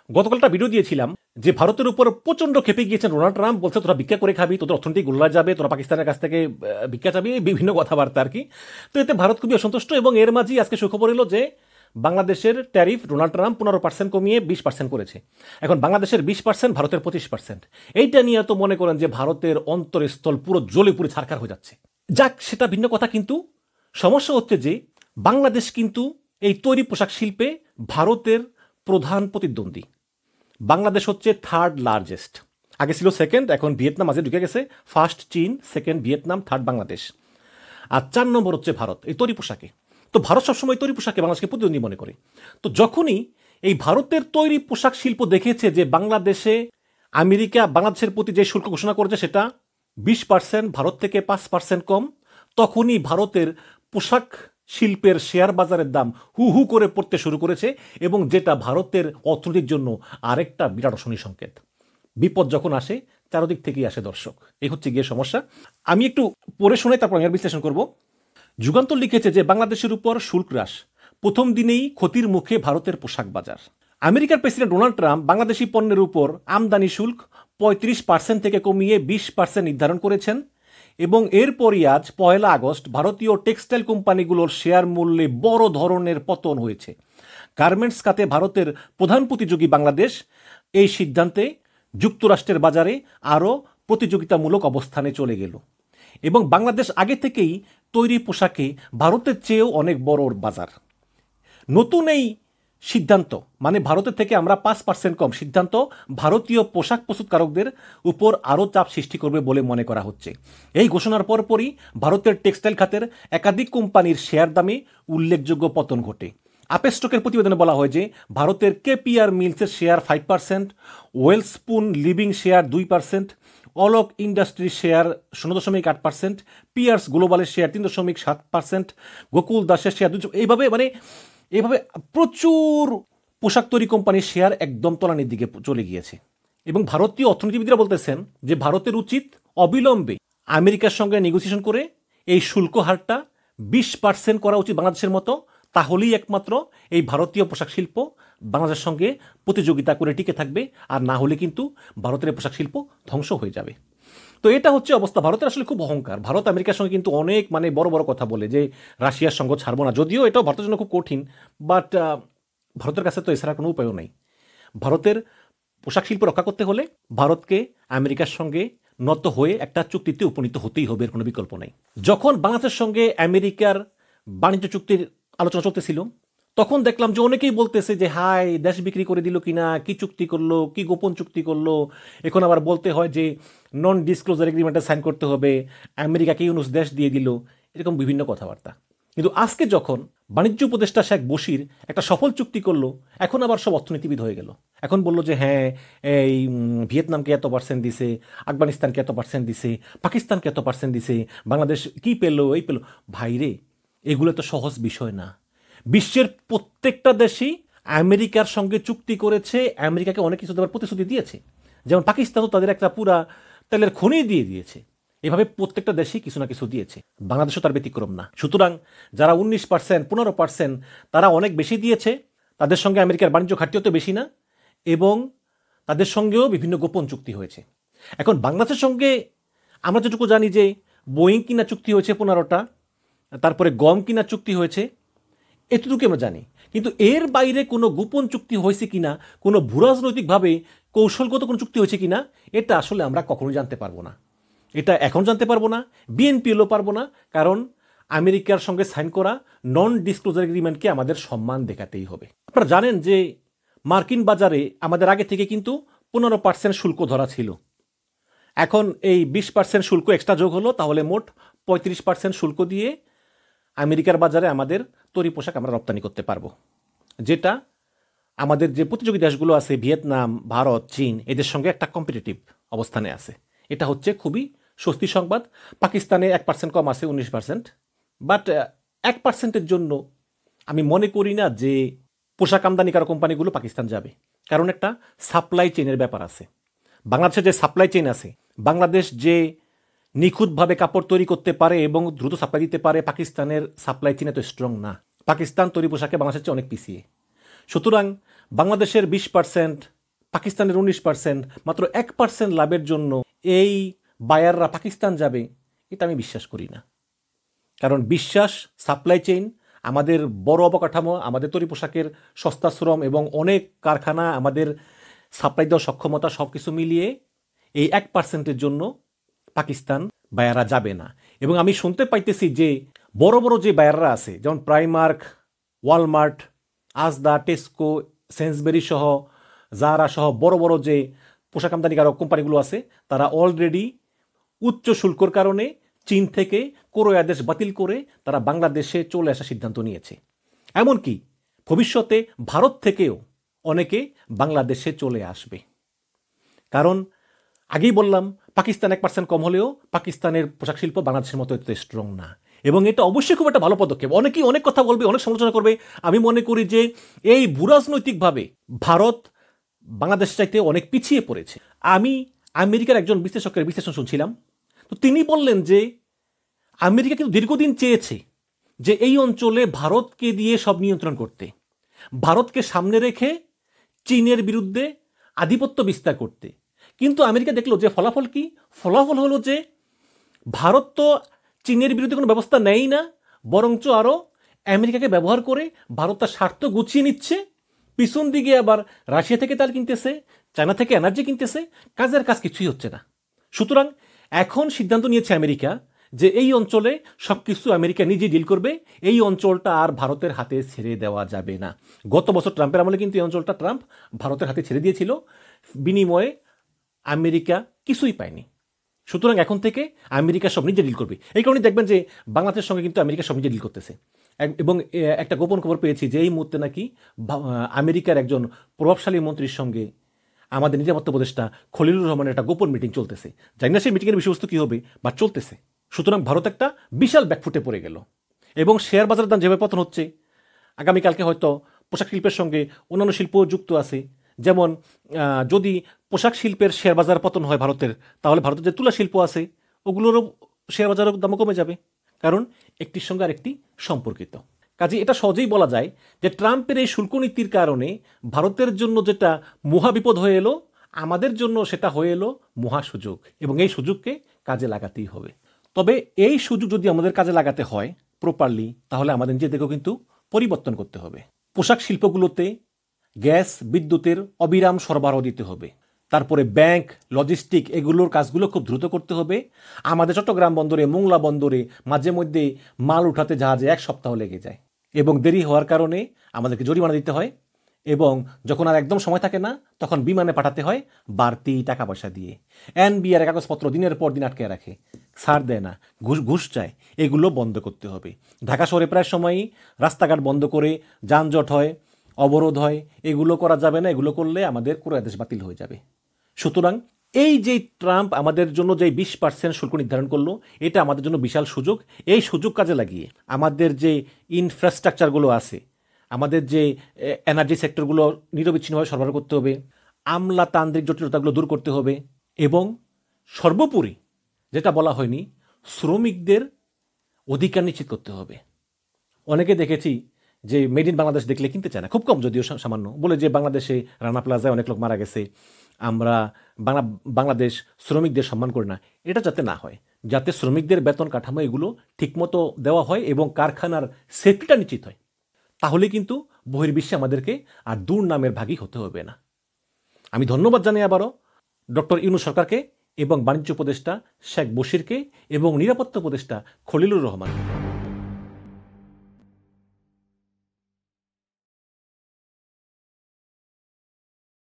গতকালটা video দিয়েছিলাম যে ভারতের উপর প্রচণ্ড খেপে গিয়েছেন ডোনাল্ড ট্রাম্প। বলছে তোরা ভিক্ষা করে খাবি, তোদের অর্থনীতি গোল্লা যাবে, তোরা পাকিস্তানের কাছ থেকে ভিক্ষা চাবি, বিভিন্ন কথাবার্তা আর কি। তো এতে ভারত খুবই অসন্তুষ্ট এবং এর মাঝেই আজকে সুখবর এলো যে বাংলাদেশের ট্যারিফ ডোনাল্ড ট্রাম্প 15% কমিয়ে 20% করেছে। এখন বাংলাদেশের 20%, ভারতের 25%। এইটা নিয়ে তো মনে করেন যে ভারতের অন্তরস্থল পুরো জ্বলে পুড়ে ছারখার হয়ে যাচ্ছে। যাক, সেটা ভিন্ন কথা, কিন্তু সমস্যা হচ্ছে যে বাংলাদেশ কিন্তু এই তৈরি পোশাক শিল্পে ভারতের প্রধান প্রতিদ্বন্দ্বী। বাংলাদেশ হচ্ছে থার্ড লার্জেস্ট, আগে ছিল সেকেন্ড, এখন ভিয়েতনাম মাঝে ঢুকে গেছে। ফার্স্ট চীন, সেকেন্ড ভিয়েতনাম, থার্ড বাংলাদেশ, আর 4 নম্বর হচ্ছে ভারত এই তৈরি পোশাকে। তো ভারত সবসময় তৈরি পোশাকে বাংলাদেশকে প্রতিদ্বন্দ্বী মনে করে। তো যখনই এই ভারতের তৈরি পোশাক শিল্প দেখেছে যে বাংলাদেশে আমেরিকা বাংলাদেশের প্রতি যে শুল্ক ঘোষণা করেছে সেটা 20%, ভারত থেকে 5% কম, তখনই ভারতের পোশাক শিল্পের শেয়ার বাজারের দাম হু হু করে পড়তে শুরু করেছে, এবং যেটা ভারতের অর্থনীতির জন্য আরেকটা বিরাট অশনি সংকেত। বিপদ যখন আসে চারদিক থেকেই আসে দর্শক, এই হচ্ছে গিয়ে সমস্যা। আমি একটু পড়ে শুনে তারপর আমি বিশ্লেষণ করব। যুগান্তর লিখেছে যে বাংলাদেশের উপর শুল্ক হ্রাস, প্রথম দিনেই ক্ষতির মুখে ভারতের পোশাক বাজার। আমেরিকার প্রেসিডেন্ট ডোনাল্ড ট্রাম্প বাংলাদেশি পণ্যের উপর আমদানি শুল্ক 35% থেকে কমিয়ে 20% নির্ধারণ করেছেন, এবং এরপরই আজ 1 আগস্ট ভারতীয় টেক্সটাইল কোম্পানিগুলোর শেয়ার মূল্যে বড় ধরনের পতন হয়েছে। গার্মেন্টস খাতে ভারতের প্রধান প্রতিযোগী বাংলাদেশ এই সিদ্ধান্তে যুক্তরাষ্ট্রের বাজারে আরও প্রতিযোগিতামূলক অবস্থানে চলে গেল, এবং বাংলাদেশ আগে থেকেই তৈরি পোশাকে ভারতের চেয়েও অনেক বড় বাজার। নতুন এই সিদ্ধান্ত মানে ভারতের থেকে আমরা 5% কম সিদ্ধান্ত ভারতীয় পোশাক প্রস্তুতকারকদের উপর আরও চাপ সৃষ্টি করবে বলে মনে করা হচ্ছে। এই ঘোষণার পরপরই ভারতের টেক্সটাইল খাতের একাধিক কোম্পানির শেয়ার দামে উল্লেখযোগ্য পতন ঘটে। আপেস্টকের প্রতিবেদনে বলা হয় যে ভারতের কেপিআর মিলসের শেয়ার 5%, ওয়েলস্পুন লিভিং শেয়ার 2%, অলোক ইন্ডাস্ট্রির শেয়ার 0.8%, পিয়ার্স গ্লোবালের শেয়ার 3.7%, গোকুল দাসের শেয়ার 2%। এইভাবে প্রচুর পোশাক তৈরি কোম্পানির শেয়ার একদম তলানির দিকে চলে গিয়েছে, এবং ভারতীয় অর্থনীতিবিদরা বলতেছেন যে ভারতের উচিত অবিলম্বে আমেরিকার সঙ্গে নেগোসিয়েশন করে এই শুল্ক হারটা 20% করা উচিত বাংলাদেশের মতো। তাহলেই একমাত্র এই ভারতীয় পোশাক শিল্প বাংলাদেশের সঙ্গে প্রতিযোগিতা করে টিকে থাকবে, আর না হলে কিন্তু ভারতের পোশাক শিল্প ধ্বংস হয়ে যাবে। তো এটা হচ্ছে অবস্থা। ভারতের আসলে খুব অহংকার। ভারত আমেরিকার সঙ্গে কিন্তু অনেক বড় বড় কথা বলে যে রাশিয়ার সঙ্গ ছাড়বো না, যদিও এটাও ভারতের জন্য খুব কঠিন, বাট ভারতের কাছে তো এছাড়া কোনো উপায়ও নেই। ভারতের পোশাক শিল্প রক্ষা করতে হলে ভারতকে আমেরিকার সঙ্গে নত হয়ে একটা চুক্তিতে উপনীত হতেই হবে, এর কোনো বিকল্প নেই। যখন বাংলাদেশের সঙ্গে আমেরিকার বাণিজ্য চুক্তির আলোচনা চলতেছিল তখন দেখলাম যে অনেকেই বলতেছে যে হাই দেশ বিক্রি করে দিল কিনা, কি চুক্তি করলো, কি গোপন চুক্তি করলো। এখন আবার বলতে হয় যে নন ডিসক্লোজার এগ্রিমেন্টে সাইন করতে হবে, আমেরিকাকে ইউনুস দেশ দিয়ে দিল, এরকম বিভিন্ন কথাবার্তা। কিন্তু আজকে যখন বাণিজ্য উপদেষ্টা শেখ বশির একটা সফল চুক্তি করলো, এখন আবার সব অর্থনীতিবিদ হয়ে গেল। এখন বললো যে হ্যাঁ এই ভিয়েতনামকে এত % দিছে, আফগানিস্তানকে এত % দিছে, পাকিস্তানকে এত % দিছে, বাংলাদেশ কি পেলো, এই পেলো। ভাইরে, এগুলো তো সহজ বিষয় না। বিশ্বের প্রত্যেকটা দেশই আমেরিকার সঙ্গে চুক্তি করেছে, আমেরিকাকে অনেক কিছু দেওয়ার প্রতিশ্রুতি দিয়েছে। যেমন পাকিস্তানও তাদের একটা পুরা তেলের খনি দিয়ে দিয়েছে। এভাবে প্রত্যেকটা দেশই কিছু না কিছু দিয়েছে, বাংলাদেশও তার ব্যতিক্রম না। সুতরাং যারা 19%, 15% তারা অনেক বেশি দিয়েছে, তাদের সঙ্গে আমেরিকার বাণিজ্য ঘাটতিও তো বেশি না, এবং তাদের সঙ্গেও বিভিন্ন গোপন চুক্তি হয়েছে। এখন বাংলাদেশের সঙ্গে আমরা যেটুকু জানি যে বোয়িং কিনা চুক্তি হয়েছে 15টা, তারপরে গম কিনা চুক্তি হয়েছে, এতটুকু আমরা জানি। কিন্তু এর বাইরে কোনো গোপন চুক্তি হয়েছে কিনা, কোনো ভূরাজনৈতিকভাবে কৌশলগত কোনো চুক্তি হয়েছে কিনা, এটা আসলে আমরা কখনোই জানতে পারবো না। এটা এখন জানতে পারবো না, বিএনপি এলেও পারবো না, কারণ আমেরিকার সঙ্গে সাইন করা নন ডিসক্লোজার এগ্রিমেন্টকে আমাদের সম্মান দেখাতেই হবে। আপনারা জানেন যে মার্কিন বাজারে আমাদের আগে থেকে কিন্তু 15% শুল্ক ধরা ছিল। এখন এই 20% শুল্ক এক্সট্রা যোগ হলো, তাহলে মোট 35% শুল্ক দিয়ে আমেরিকার বাজারে আমাদের তৈরি পোশাক আমরা রপ্তানি করতে পারবো, যেটা আমাদের যে প্রতিযোগী দেশগুলো আছে ভিয়েতনাম, ভারত, চীন, এদের সঙ্গে একটা কম্পিটিটিভ অবস্থানে আছে। এটা হচ্ছে খুবই স্বস্তি সংবাদ। পাকিস্তানে 1% কম আছে, 19%, বাট 1%-এর জন্য আমি মনে করি না যে পোশাক আমদানিকারক কোম্পানিগুলো পাকিস্তান যাবে, কারণ একটা সাপ্লাই চেইনের ব্যাপার আছে। বাংলাদেশের যে সাপ্লাই চেইন আছে, বাংলাদেশ যে নিখুঁতভাবে কাপড় তৈরি করতে পারে এবং দ্রুত সাপ্লাই দিতে পারে, পাকিস্তানের সাপ্লাই চেইন এত স্ট্রং না। পাকিস্তান তৈরি পোশাকে বাংলাদেশের চেয়ে অনেক পিছিয়ে। সুতরাং বাংলাদেশের 20% পাকিস্তানের 19%, মাত্র 1% লাভের জন্য এই বায়াররা পাকিস্তান যাবে, এটা আমি বিশ্বাস করি না। কারণ বিশ্বাস, সাপ্লাই চেইন, আমাদের বড় অবকাঠামো, আমাদের তৈরি পোশাকের সস্তা শ্রম এবং অনেক কারখানা, আমাদের সাপ্লাই দেওয়ার সক্ষমতা, সব কিছু মিলিয়ে এই 1%-এর জন্য পাকিস্তান বায়াররা যাবে না। এবং আমি শুনতে পাইতেছি যে বড় বড় যে বায়াররা আছে, যেমন প্রাইমার্ক, ওয়ালমার্ট, আজদা, টেস্কো, সেন্সবেরি সহ, জারা সহ বড় বড় যে পোশাক আমদানিকারক কোম্পানিগুলো আছে, তারা অলরেডি উচ্চ শুল্কর কারণে চীন থেকে কোরিয়া আদেশ বাতিল করে তারা বাংলাদেশে চলে আসার সিদ্ধান্ত নিয়েছে। এমনকি ভবিষ্যতে ভারত থেকেও অনেকে বাংলাদেশে চলে আসবে। কারণ আগেই বললাম, পাকিস্তান 1% কম হলেও পাকিস্তানের পোশাক শিল্প বাংলাদেশের মতো এত স্ট্রং না। এবং এটা অবশ্যই খুব একটা ভালো পদক্ষেপ। অনেকেই অনেক কথা বলবে, অনেক সমালোচনা করবে। আমি মনে করি যে এই ভূরাজনৈতিকভাবে ভারত বাংলাদেশ চাইতে অনেক পিছিয়ে পড়েছে। আমি আমেরিকার একজন বিশ্লেষকের বিশ্লেষণ শুনছিলাম, তো তিনি বললেন যে আমেরিকা কিন্তু দীর্ঘদিন চেয়েছে যে এই অঞ্চলে ভারতকে দিয়ে সব নিয়ন্ত্রণ করতে, ভারতকে সামনে রেখে চীনের বিরুদ্ধে আধিপত্য বিস্তার করতে। কিন্তু আমেরিকা দেখলো যে ফলাফল কি? ফলাফল হলো যে ভারত তো চীনের বিরুদ্ধে কোনো ব্যবস্থা নেয়ই না, বরঞ্চ আরও আমেরিকাকে ব্যবহার করে ভারত তার স্বার্থ গুছিয়ে নিচ্ছে। পিছন দিকে আবার রাশিয়া থেকে তেল কিনতেছে, চায়না থেকে এনার্জি কিনতেছে, কাজের কাজ কিছুই হচ্ছে না। সুতরাং এখন সিদ্ধান্ত নিয়েছে আমেরিকা যে এই অঞ্চলে সব কিছু আমেরিকা নিজে ডিল করবে, এই অঞ্চলটা আর ভারতের হাতে ছেড়ে দেওয়া যাবে না। গত বছর ট্রাম্পের আমলে কিন্তু এই অঞ্চলটা ট্রাম্প ভারতের হাতে ছেড়ে দিয়েছিল, বিনিময়ে আমেরিকা কিছুই পায়নি। সুতরাং এখন থেকে আমেরিকা সব নিজে ডিল করবে। এই কারণে দেখবেন যে বাংলাদেশের সঙ্গে কিন্তু আমেরিকা সব নিজে ডিল করতেছে। এবং একটা গোপন খবর পেয়েছি যে এই মুহূর্তে নাকি আমেরিকার একজন প্রভাবশালী মন্ত্রীর সঙ্গে আমাদের নিরাপত্তা উপদেষ্টা খলিলুর রহমানের একটা গোপন মিটিং চলতেছে। জানি না সেই মিটিংয়ের বিষয়বস্তু কী হবে, বা চলতেছে। সুতরাং ভারত একটা বিশাল ব্যাকফুটে পড়ে গেল। এবং শেয়ার বাজারের দাম যেভাবে পতন হচ্ছে, আগামীকালকে হয়তো পোশাক শিল্পের সঙ্গে অন্যান্য শিল্পও যুক্ত আছে। যেমন যদি পোশাক শিল্পের শেয়ার বাজার পতন হয় ভারতের, তাহলে ভারতের যে তুলা শিল্প আছে ওগুলোরও শেয়ার বাজারের দামও কমে যাবে। কারণ একটির সঙ্গে আরেকটি সম্পর্কিত। কাজে এটা সহজেই বলা যায় যে ট্রাম্পের এই শুল্ক নীতির কারণে ভারতের জন্য যেটা মহা বিপদ হয়ে এলো, আমাদের জন্য সেটা হয়ে এলো মহা সুযোগ। এবং এই সুযোগকে কাজে লাগাতেই হবে। তবে এই সুযোগ যদি আমাদের কাজে লাগাতে হয় প্রপারলি, তাহলে আমাদের নিজেদেরকেও কিন্তু পরিবর্তন করতে হবে। পোশাক শিল্পগুলোতে গ্যাস, বিদ্যুতের অবিরাম সরবরাহ দিতে হবে। তারপরে ব্যাংক, লজিস্টিক, এগুলোর কাজগুলো খুব দ্রুত করতে হবে। আমাদের চট্টগ্রাম বন্দরে, মোংলা বন্দরে মাঝে মধ্যে মাল উঠাতে জাহাজে 1 সপ্তাহ লেগে যায়, এবং দেরি হওয়ার কারণে আমাদেরকে জরিমানা দিতে হয়। এবং যখন আর একদম সময় থাকে না, তখন বিমানে পাঠাতে হয় বাড়তি টাকা পয়সা দিয়ে। এনবিআর কাগজপত্র দিনের পর দিন আটকে রাখে, ছাড় দেয় না, ঘুষ চায়। এগুলো বন্ধ করতে হবে। ঢাকা শহরে প্রায় সময়ই রাস্তাঘাট বন্ধ করে যানজট হয়, অবরোধ হয়। এগুলো করা যাবে না। এগুলো করলে আমাদের কোরিয়া আদেশ বাতিল হয়ে যাবে। সুতরাং এই যে ট্রাম্প আমাদের জন্য যে 20% শুল্ক নির্ধারণ করলো, এটা আমাদের জন্য বিশাল সুযোগ। এই সুযোগ কাজে লাগিয়ে আমাদের যে ইনফ্রাস্ট্রাকচারগুলো আছে, আমাদের যে এনার্জি সেক্টরগুলো নিরবিচ্ছিন্নভাবে সরবরাহ করতে হবে, আমলাতান্ত্রিক জটিলতাগুলো দূর করতে হবে, এবং সর্বোপরি যেটা বলা হয়নি, শ্রমিকদের অধিকার নিশ্চিত করতে হবে। অনেকে দেখেছি যে মেড ইন বাংলাদেশ দেখলে কিনতে চায় না, খুব কম যদিও সামান্য, বলে যে বাংলাদেশে রানা প্লাজায় অনেক লোক মারা গেছে, আমরা বাংলাদেশ শ্রমিকদের সম্মান করি না। এটা যাতে না হয়, যাতে শ্রমিকদের বেতন কাঠামো এগুলো ঠিকমতো দেওয়া হয় এবং কারখানার সেফটিটা নিশ্চিত হয়, তাহলে কিন্তু বহির্বিশ্বে আমাদেরকে আর দুর্নামের ভাগী হতে হবে না। আমি ধন্যবাদ জানাই আবারও ডক্টর ইউনূস সরকারকে এবং বাণিজ্য উপদেষ্টা শেখ বশিরকে এবং নিরাপত্তা উপদেষ্টা খলিলুর রহমানকে।